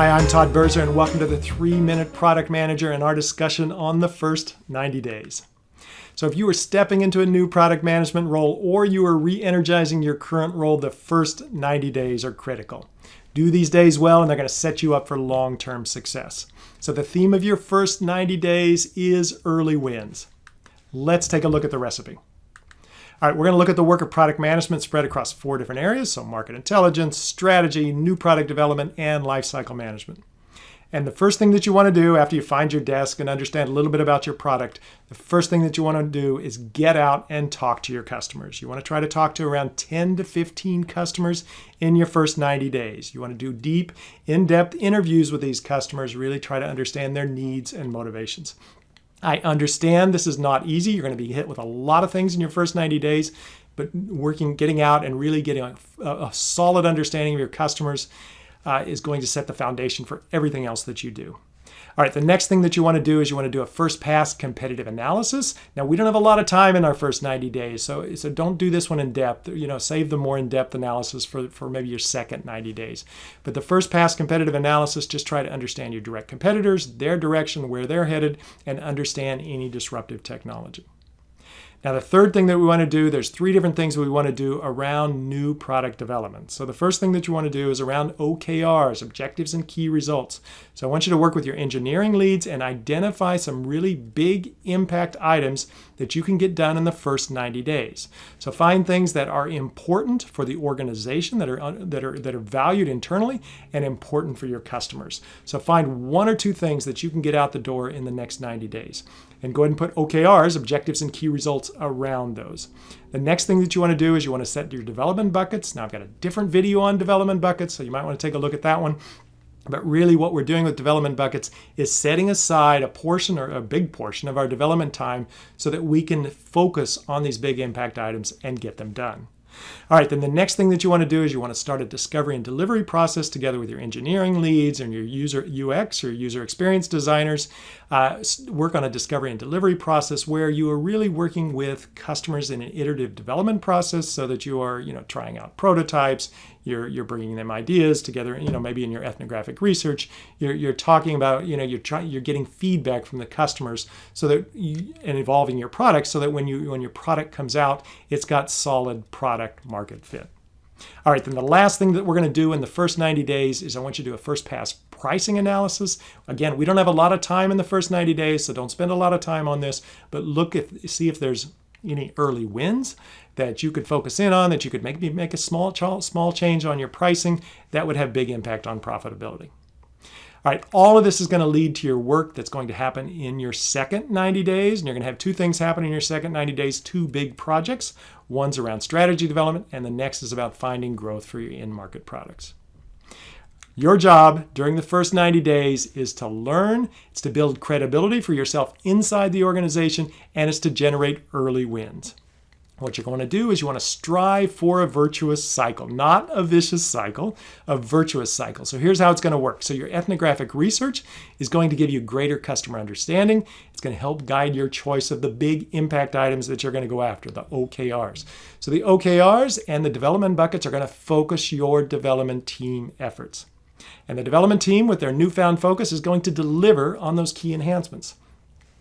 Hi, I'm Todd Berzer, and welcome to the 3-Minute Product Manager and our discussion on the first 90 days. So if you are stepping into a new product management role or you are re-energizing your current role, the first 90 days are critical. Do these days well and they're going to set you up for long-term success. So the theme of your first 90 days is early wins. Let's take a look at the recipe. All right, we're going to look at the work of product management spread across 4 different areas. So market intelligence, strategy, new product development, and lifecycle management. And the first thing that you want to do after you find your desk and understand a little bit about your product, the first thing that you want to do is get out and talk to your customers. You want to try to talk to around 10 to 15 customers in your first 90 days. You want to do deep, in-depth interviews with these customers, really try to understand their needs and motivations. I understand this is not easy. You're going to be hit with a lot of things in your first 90 days, but getting out and really getting a solid understanding of your customers is going to set the foundation for everything else that you do. All right, the next thing that you want to do is you want to do a first pass competitive analysis. Now, we don't have a lot of time in our first 90 days, so don't do this one in depth. Save the more in-depth analysis for maybe your second 90 days. But the first pass competitive analysis, just try to understand your direct competitors, their direction, where they're headed, and understand any disruptive technology. Now, the third thing that we want to do, there's 3 different things we want to do around new product development. So the first thing that you want to do is around OKRs, objectives and key results. So I want you to work with your engineering leads and identify some really big impact items that you can get done in the first 90 days. So find things that are important for the organization, that are valued internally and important for your customers. So find 1 or 2 things that you can get out the door in the next 90 days. And go ahead and put OKRs, objectives and key results, around those. The next thing that you want to do is you want to set your development buckets. Now, I've got a different video on development buckets, so you might want to take a look at that one. But really what we're doing with development buckets is setting aside a portion or a big portion of our development time so that we can focus on these big impact items and get them done. All right, then the next thing that you want to do is you want to start a discovery and delivery process together with your engineering leads and your user UX or user experience designers. Work on a discovery and delivery process where you are really working with customers in an iterative development process so that you are, trying out prototypes, you're bringing them ideas together, maybe in your ethnographic research, you're talking about, you're getting feedback from the customers so that and evolving your product so that when your product comes out, it's got solid product market fit. All right, then the last thing that we're going to do in the first 90 days is I want you to do a first pass pricing analysis. Again, we don't have a lot of time in the first 90 days, so don't spend a lot of time on this, but see if there's any early wins that you could focus in on, that you could make a small change on your pricing that would have big impact on profitability. All right, all of this is going to lead to your work that's going to happen in your second 90 days. And you're going to have 2 things happen in your second 90 days, 2 big projects. One's around strategy development, and the next is about finding growth for your in-market products. Your job during the first 90 days is to learn, it's to build credibility for yourself inside the organization, and it's to generate early wins. What you're going to do is you want to strive for a virtuous cycle, not a vicious cycle, a virtuous cycle. So here's how it's going to work. So your ethnographic research is going to give you greater customer understanding. It's going to help guide your choice of the big impact items that you're going to go after, the OKRs. So the OKRs and the development buckets are going to focus your development team efforts. And the development team, with their newfound focus, is going to deliver on those key enhancements.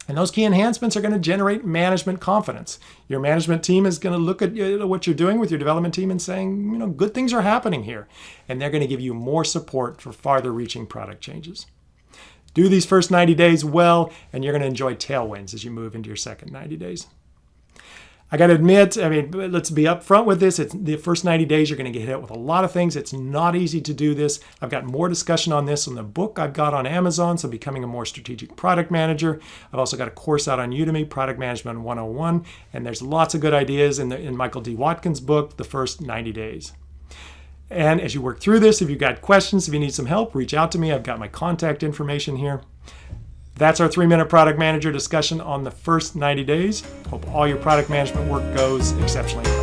And those key enhancements are going to generate management confidence. Your management team is going to look at what you're doing with your development team and saying, good things are happening here. And they're going to give you more support for farther reaching product changes. Do these first 90 days well, and you're going to enjoy tailwinds as you move into your second 90 days. I got to admit, let's be upfront with this. It's the first 90 days, you're going to get hit with a lot of things. It's not easy to do this. I've got more discussion on this in the book I've got on Amazon, so Becoming a More Strategic Product Manager. I've also got a course out on Udemy, Product Management 101, and there's lots of good ideas in Michael D. Watkins' book, The First 90 Days. And as you work through this, if you've got questions, if you need some help, reach out to me. I've got my contact information here. That's our 3-minute product manager discussion on the first 90 days. Hope all your product management work goes exceptionally well.